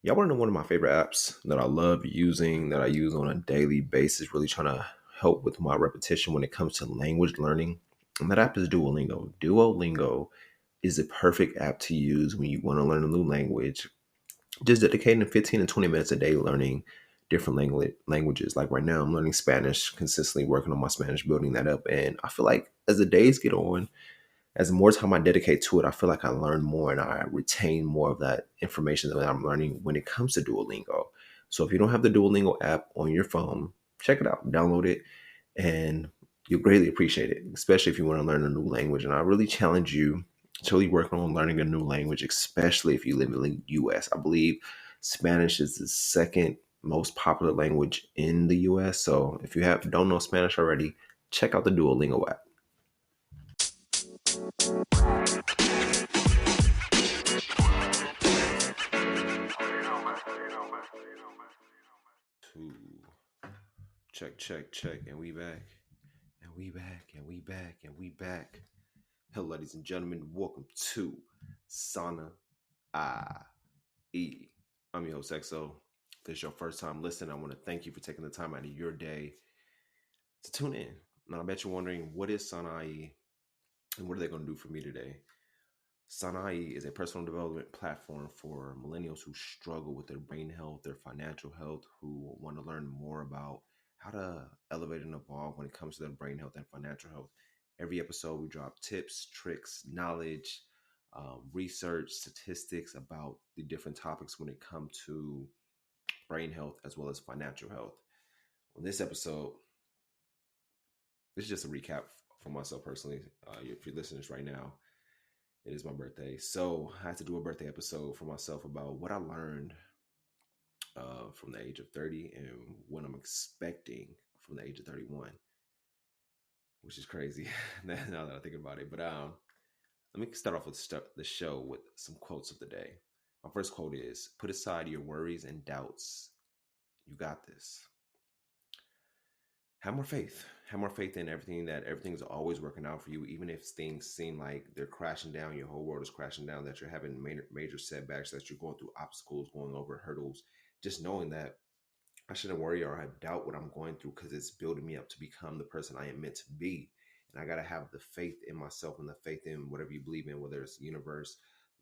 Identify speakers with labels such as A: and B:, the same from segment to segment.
A: Y'all want to know one of my favorite apps that I love using, that I use on a daily basis, really trying to help with my repetition when it comes to language learning? And that app is Duolingo. Duolingo is the perfect app to use when you want to learn a new language. Just dedicating 15 to 20 minutes a day learning different languages. Like right now, I'm learning Spanish, consistently working on my Spanish, building that up. And I feel like as the days get on, as more time I dedicate to it, I feel like I learn more and I retain more of that information that I'm learning when it comes to Duolingo. So if you don't have the Duolingo app on your phone, check it out, download it, and you'll greatly appreciate it, especially if you want to learn a new language. And I really challenge you to really work on learning a new language, especially if you live in the US. I believe Spanish is the second most popular language in the US. So if you don't know Spanish already, check out the Duolingo app. Two. Check, check, check, and we back. And we back, and we back, and we back. Hello, ladies and gentlemen. Welcome to Sana IE. I'm your host, XO. If this is your first time listening, I want to thank you for taking the time out of your day to tune in. Now, I bet you're wondering, what is Sana IE and what are they going to do for me today? Sanai is a personal development platform for millennials who struggle with their brain health, their financial health, who want to learn more about how to elevate and evolve when it comes to their brain health and financial health. Every episode, we drop tips, tricks, knowledge, research, statistics about the different topics when it comes to brain health as well as financial health. On this episode, this is just a recap for myself personally. If you're listening to this right now, it is my birthday. So I had to do a birthday episode for myself about what I learned from the age of 30 and what I'm expecting from the age of 31, which is crazy now that I think about it. But let me start off with the show with some quotes of the day. My first quote is, "Put aside your worries and doubts. You got this." Have more faith. Have more faith in everything's always working out for you, even if things seem like they're crashing down, your whole world is crashing down, that you're having major setbacks, that you're going through obstacles, going over hurdles. Just knowing that I shouldn't worry or I doubt what I'm going through because it's building me up to become the person I am meant to be. And I got to have the faith in myself and the faith in whatever you believe in, whether it's the universe,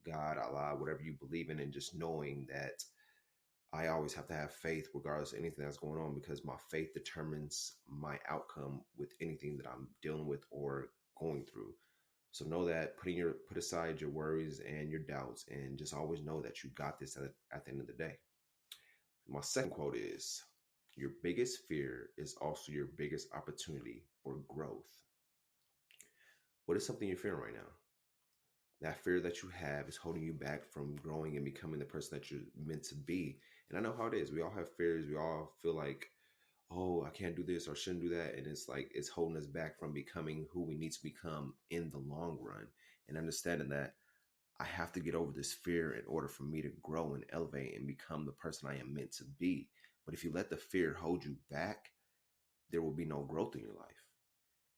A: God, Allah, whatever you believe in, and just knowing that I always have to have faith regardless of anything that's going on, because my faith determines my outcome with anything that I'm dealing with or going through. So know that put aside your worries and your doubts and just always know that you got this at the end of the day. My second quote is, your biggest fear is also your biggest opportunity for growth. What is something you're fearing right now? That fear that you have is holding you back from growing and becoming the person that you're meant to be. And I know how it is. We all have fears. We all feel like, oh, I can't do this or shouldn't do that. And it's like it's holding us back from becoming who we need to become in the long run. And understanding that I have to get over this fear in order for me to grow and elevate and become the person I am meant to be. But if you let the fear hold you back, there will be no growth in your life.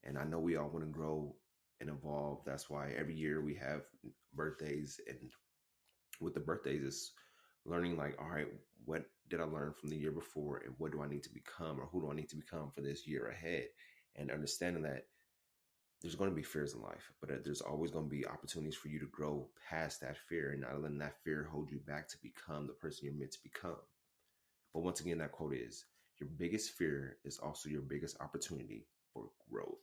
A: And I know we all want to grow and evolve. That's why every year we have birthdays. And with the birthdays, it's learning like, all right, what did I learn from the year before? And what do I need to become, or who do I need to become for this year ahead? And understanding that there's going to be fears in life, but there's always going to be opportunities for you to grow past that fear and not letting that fear hold you back to become the person you're meant to become. But once again, that quote is, your biggest fear is also your biggest opportunity for growth.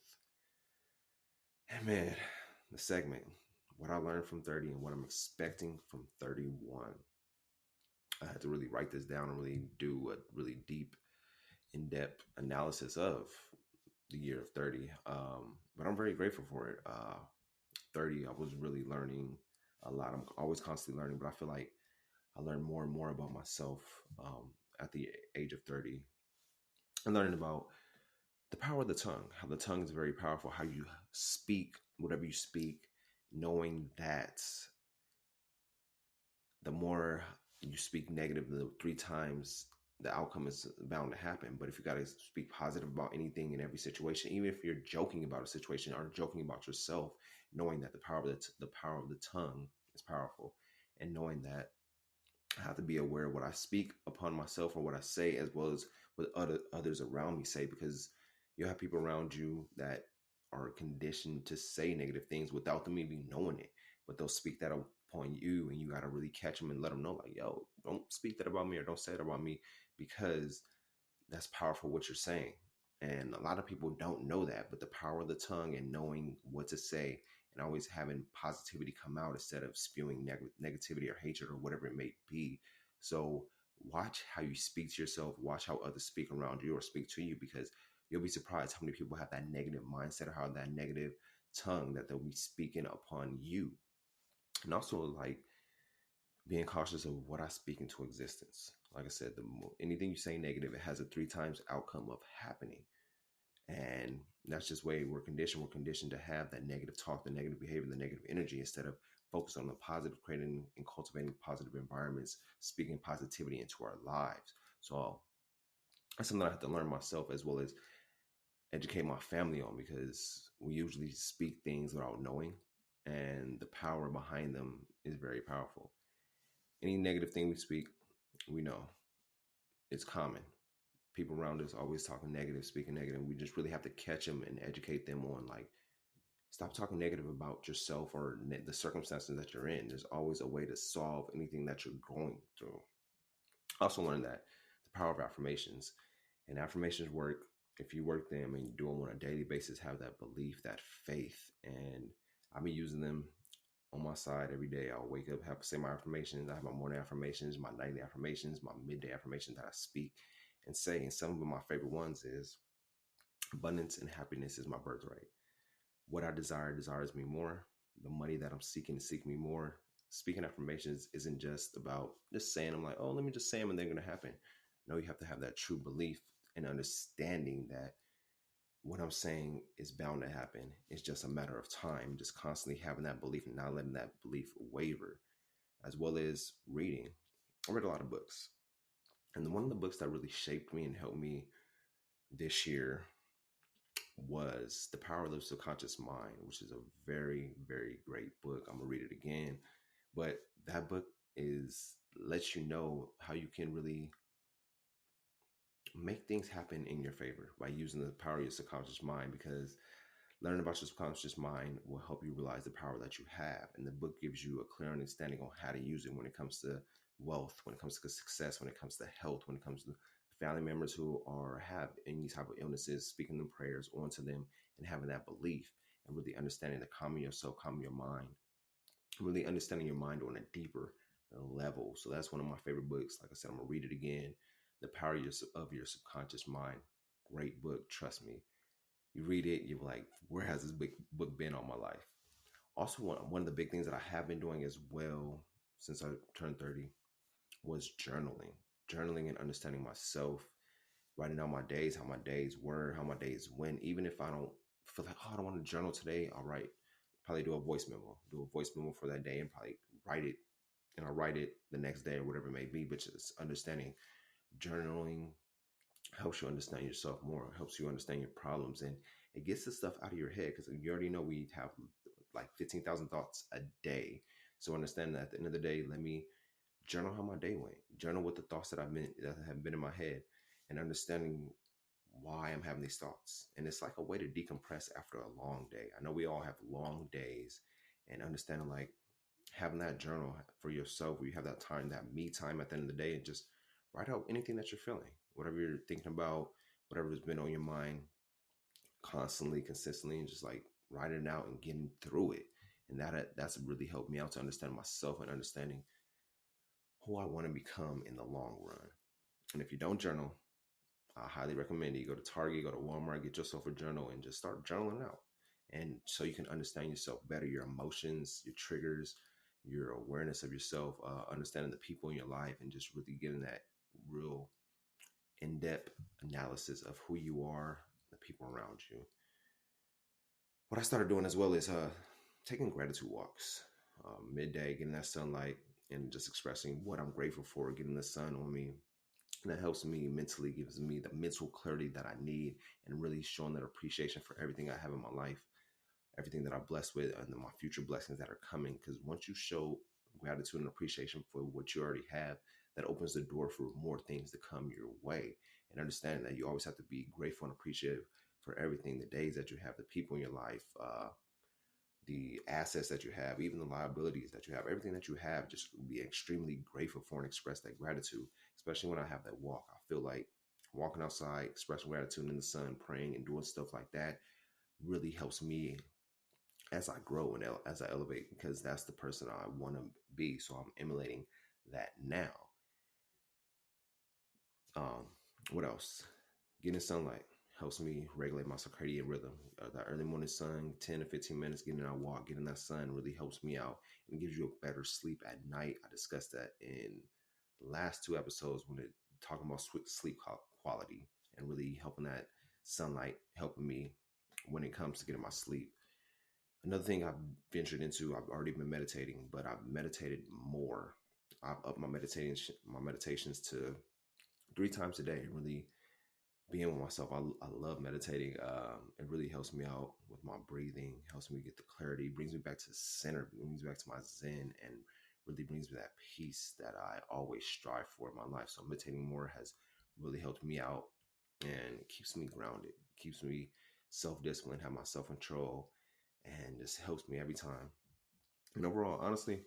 A: And man, the segment, what I learned from 30 and what I'm expecting from 31. I had to really write this down and really do a really deep, in-depth analysis of the year of 30. But I'm very grateful for it. 30, I was really learning a lot. I'm always constantly learning, but I feel like I learned more and more about myself at the age of 30. I'm learning about the power of the tongue, how the tongue is very powerful, how you speak, whatever you speak, knowing that the more you speak negative, the three times the outcome is bound to happen. But if you got to speak positive about anything in every situation, even if you're joking about a situation or joking about yourself, knowing that the power of the tongue is powerful, and knowing that I have to be aware of what I speak upon myself or what I say, as well as what others around me say, because you have people around you that are conditioned to say negative things without them even knowing it, but they'll speak that upon you, and you got to really catch them and let them know, like, yo, don't speak that about me, or don't say it about me, because that's powerful what you're saying. And a lot of people don't know that, but the power of the tongue and knowing what to say and always having positivity come out instead of spewing negativity or hatred or whatever it may be. So watch how you speak to yourself, watch how others speak around you or speak to you, because you'll be surprised how many people have that negative mindset or how that negative tongue that they'll be speaking upon you. And also, like, being cautious of what I speak into existence. Like I said, anything you say negative, it has a three times outcome of happening. And that's just way we're conditioned. We're conditioned to have that negative talk, the negative behavior, the negative energy, instead of focus on the positive, creating and cultivating positive environments, speaking positivity into our lives. So that's something I have to learn myself, as well as educate my family on, because we usually speak things without knowing, and the power behind them is very powerful. Any negative thing we speak, we know it's common. People around us always talking negative, speaking negative. We just really have to catch them and educate them on, like, stop talking negative about yourself or the circumstances that you're in. There's always a way to solve anything that you're going through. I also learned that the power of affirmations, and affirmations work if you work them and you do them on a daily basis, have that belief, that faith. And I've been using them on my side every day. I'll wake up, have to say my affirmations. I have my morning affirmations, my nightly affirmations, my midday affirmations that I speak and say. And some of my favorite ones is abundance and happiness is my birthright. What I desire desires me more. The money that I'm seeking to seek me more. Speaking affirmations isn't just about just saying them, like, oh, let me just say them and they're going to happen. No, you have to have that true belief and understanding that what I'm saying is bound to happen. It's just a matter of time, just constantly having that belief and not letting that belief waver, as well as reading. I read a lot of books. And one of the books that really shaped me and helped me this year was The Power of the Subconscious Mind, which is a very, very great book. I'm going to read it again. But that book is lets you know how you can really make things happen in your favor by using the power of your subconscious mind, because learning about your subconscious mind will help you realize the power that you have. And the book gives you a clear understanding on how to use it when it comes to wealth, when it comes to success, when it comes to health, when it comes to family members who are have any type of illnesses, speaking the prayers onto them and having that belief, and really understanding to calm yourself, calm your mind, really understanding your mind on a deeper level. So that's one of my favorite books. Like I said, I'm gonna read it again. The Power of Your Subconscious Mind. Great book, trust me. You read it, you're like, where has this big book been all my life? Also, one of the big things that I have been doing as well since I turned 30 was journaling. Journaling and understanding myself, writing down my days, how my days were, how my days went. Even if I don't feel like, oh, I don't want to journal today, I'll write, probably do a voice memo, for that day, and probably write it. And I'll write it the next day or whatever it may be. But just understanding journaling helps you understand yourself more, helps you understand your problems, and it gets the stuff out of your head, because you already know we have like 15,000 thoughts a day. So understand that at the end of the day, let me journal how my day went, journal what the thoughts that have been in my head, and understanding why I'm having these thoughts. And it's like a way to decompress after a long day. I know we all have long days, and understanding, like, having that journal for yourself where you have that time, that me time at the end of the day, and just write out anything that you're feeling, whatever you're thinking about, whatever's been on your mind constantly, consistently, and just like writing it out and getting through it. And that's really helped me out to understand myself and understanding who I want to become in the long run. And if you don't journal, I highly recommend it. You go to Target, go to Walmart, get yourself a journal and just start journaling out. And so you can understand yourself better, your emotions, your triggers, your awareness of yourself, understanding the people in your life, and just really getting that real in-depth analysis of who you are, the people around you. What I started doing as well is taking gratitude walks, midday, getting that sunlight and just expressing what I'm grateful for, getting the sun on me. And that helps me mentally, gives me the mental clarity that I need, and really showing that appreciation for everything I have in my life, everything that I'm blessed with, and my future blessings that are coming. Because once you show gratitude and appreciation for what you already have, that opens the door for more things to come your way. And understanding that you always have to be grateful and appreciative for everything, the days that you have, the people in your life, the assets that you have, even the liabilities that you have, everything that you have, just be extremely grateful for and express that gratitude. Especially when I have that walk, I feel like walking outside, expressing gratitude in the sun, praying and doing stuff like that really helps me as I grow and as I elevate, because that's the person I want to be. So I'm emulating that now. Um, what else? Getting sunlight helps me regulate my circadian rhythm. The early morning sun, 10 to 15 minutes, getting out walk, getting that sun really helps me out and gives you a better sleep at night. I discussed that in the last two episodes when it talking about sleep quality and really helping that sunlight helping me when it comes to getting my sleep. Another thing I've ventured into, I've already been meditating, but I've meditated more. I've upped my meditations to 3 times a day. Really being with myself. I love meditating. It really helps me out with my breathing, helps me get the clarity, brings me back to the center, brings me back to my zen, and really brings me that peace that I always strive for in my life. So meditating more has really helped me out and keeps me grounded, keeps me self-disciplined, have my self-control, and just helps me every time. And overall, honestly,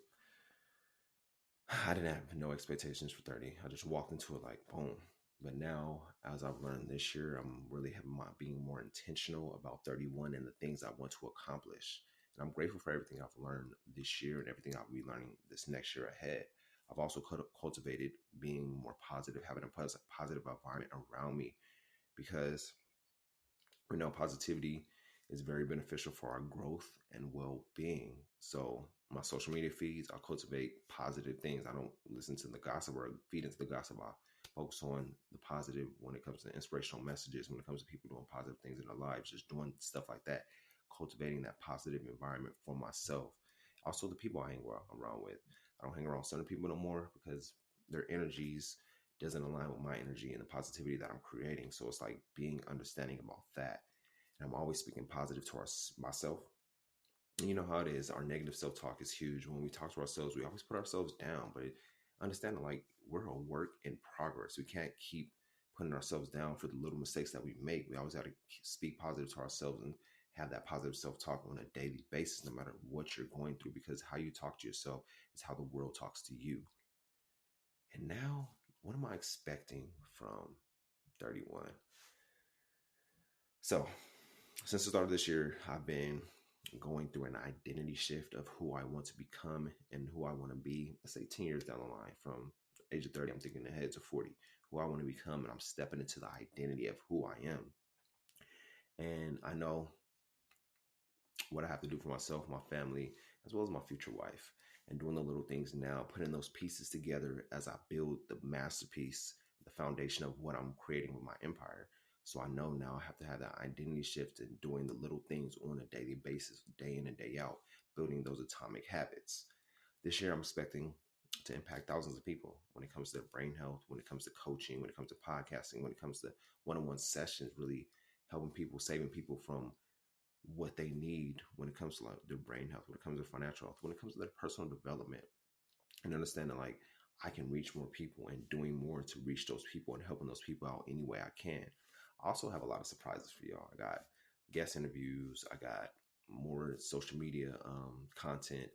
A: I didn't have no expectations for 30. I just walked into it like boom. But now, as I've learned this year, I'm really being more intentional about 31 and the things I want to accomplish. And I'm grateful for everything I've learned this year and everything I'll be learning this next year ahead. I've also cultivated being more positive, having a positive environment around me, because we know positivity is very beneficial for our growth and well-being. So my social media feeds, I cultivate positive things. I don't listen to the gossip or feed into the gossip. I focus on the positive when it comes to inspirational messages, when it comes to people doing positive things in their lives, just doing stuff like that, cultivating that positive environment for myself. Also, the people I hang around with. I don't hang around certain people no more because their energies doesn't align with my energy and the positivity that I'm creating. So it's like being understanding about that. And I'm always speaking positive to myself. And you know how it is. Our negative self-talk is huge. When we talk to ourselves, we always put ourselves down, but understanding like we're a work in progress. We can't keep putting ourselves down for the little mistakes that we make. We always have to speak positive to ourselves and have that positive self-talk on a daily basis, no matter what you're going through, because how you talk to yourself is how the world talks to you. And now, what am I expecting from 31? So, since the start of this year, I've been going through an identity shift of who I want to become and who I want to be. Let's say 10 years down the line, from the age of 30, I'm thinking ahead to 40, who I want to become, and I'm stepping into the identity of who I am. And I know what I have to do for myself, my family, as well as my future wife, and doing the little things now, putting those pieces together as I build the masterpiece, the foundation of what I'm creating with my empire. So I know now I have to have that identity shift and doing the little things on a daily basis, day in and day out, building those atomic habits. This year, I'm expecting to impact thousands of people when it comes to their brain health, when it comes to coaching, when it comes to podcasting, when it comes to one-on-one sessions, really helping people, saving people from what they need when it comes to like their brain health, when it comes to financial health, when it comes to their personal development, and understanding like I can reach more people and doing more to reach those people and helping those people out any way I can. I also have a lot of surprises for y'all. I got guest interviews. I got more social media content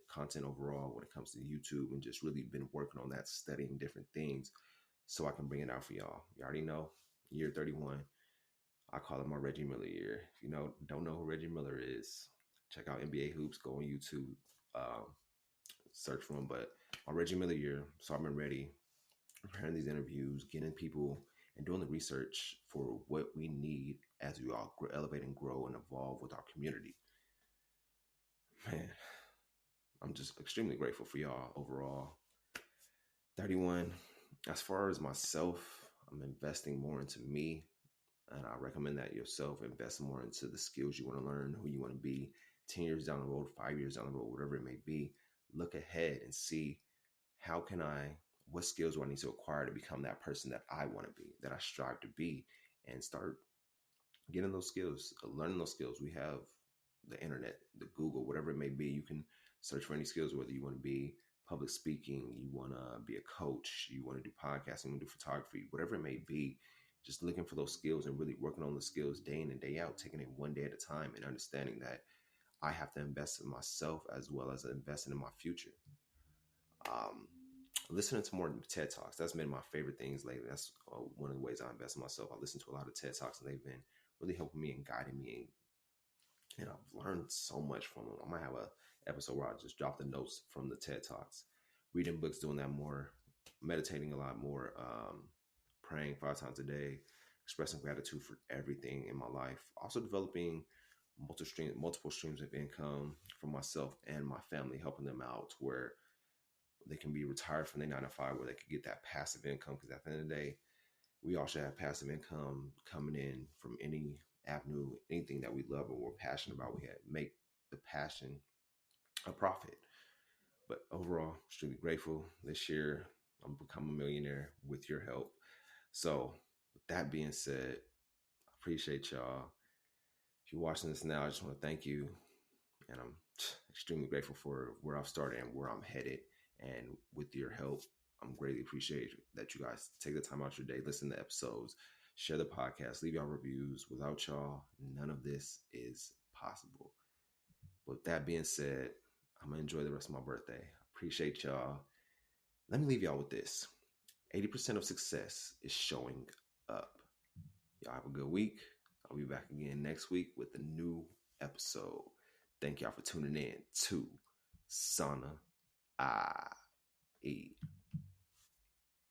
A: overall when it comes to YouTube, and just really been working on that, studying different things so I can bring it out for y'all. You already know, year 31. I call it my Reggie Miller year. If you don't know who Reggie Miller is, check out NBA Hoops. Go on YouTube, um, search for him. But my Reggie Miller year, so I've been ready, preparing these interviews, getting people, and doing the research for what we need as we all elevate and grow and evolve with our community. Man, I'm just extremely grateful for y'all overall. 31. As far as myself, I'm investing more into me. And I recommend that yourself invest more into the skills you want to learn, who you want to be 10 years down the road, 5 years down the road, whatever it may be. Look ahead and see what skills do I need to acquire to become that person that I want to be, that I strive to be, and start getting those skills, learning those skills. We have the internet, the Google, whatever it may be. You can search for any skills, whether you want to be public speaking, you want to be a coach, you want to do podcasting, you want to do photography, whatever it may be, just looking for those skills and really working on the skills day in and day out, taking it one day at a time and understanding that I have to invest in myself as well as investing in my future. Um, Listening to more TED Talks, that's been my favorite things lately. That's one of the ways I invest in myself. I listen to a lot of TED Talks and they've been really helping me and guiding me. And I've learned so much from them. I might have a episode where I just drop the notes from the TED Talks, reading books, doing that more, meditating a lot more, praying 5 times a day, expressing gratitude for everything in my life. Also developing multiple streams of income for myself and my family, helping them out to where they can be retired from their 9 to 5, where they could get that passive income. Because at the end of the day, we all should have passive income coming in from any avenue, anything that we love and we're passionate about. We have make the passion a profit. But overall, extremely grateful. This year, I'm become a millionaire with your help. So, with that being said, I appreciate y'all. If you're watching this now, I just want to thank you. And I'm extremely grateful for where I've started and where I'm headed. And with your help, I'm greatly appreciated that you guys take the time out your day, listen to episodes, share the podcast, leave y'all reviews. Without y'all, none of this is possible. With that being said, I'm going to enjoy the rest of my birthday. Appreciate y'all. Let me leave y'all with this. 80% of success is showing up. Y'all have a good week. I'll be back again next week with a new episode. Thank y'all for tuning in to Sana I.